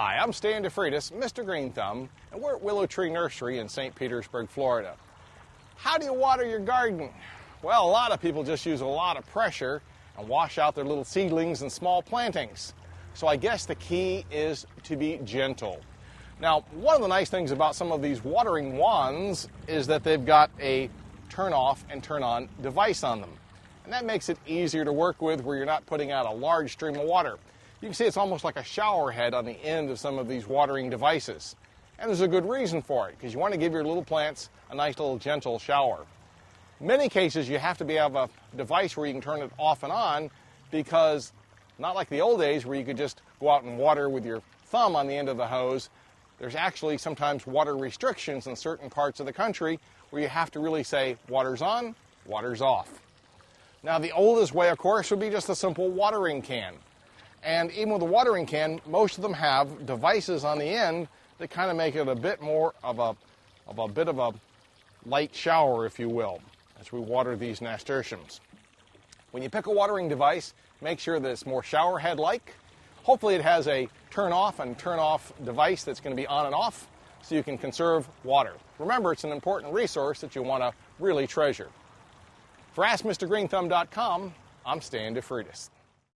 Hi, I'm Stan DeFreitas, Mr. Green Thumb, and we're at Willow Tree Nursery in St. Petersburg, Florida. How do you water your garden? Well, a lot of people just use a lot of pressure and wash out their little seedlings and small plantings. So I guess the key is to be gentle. Now, one of the nice things about some of these watering wands is that they've got a turn off and turn on device on them. And that makes it easier to work with where you're not putting out a large stream of water. You can see it's almost like a shower head on the end of some of these watering devices. And there's a good reason for it, because you want to give your little plants a nice little gentle shower. In many cases, you have to have a device where you can turn it off and on, because not like the old days where you could just go out and water with your thumb on the end of the hose. There's actually sometimes water restrictions in certain parts of the country where you have to really say water's on, water's off. Now, the oldest way, of course, would be just a simple watering can. And even with a watering can, most of them have devices on the end that kind of make it a bit more of a light shower, if you will, as we water these nasturtiums. When you pick a watering device, make sure that it's more shower head-like. Hopefully it has a turn off and turn off device that's going to be on and off so you can conserve water. Remember, it's an important resource that you want to really treasure. For AskMrGreenThumb.com, I'm Stan DeFreitas.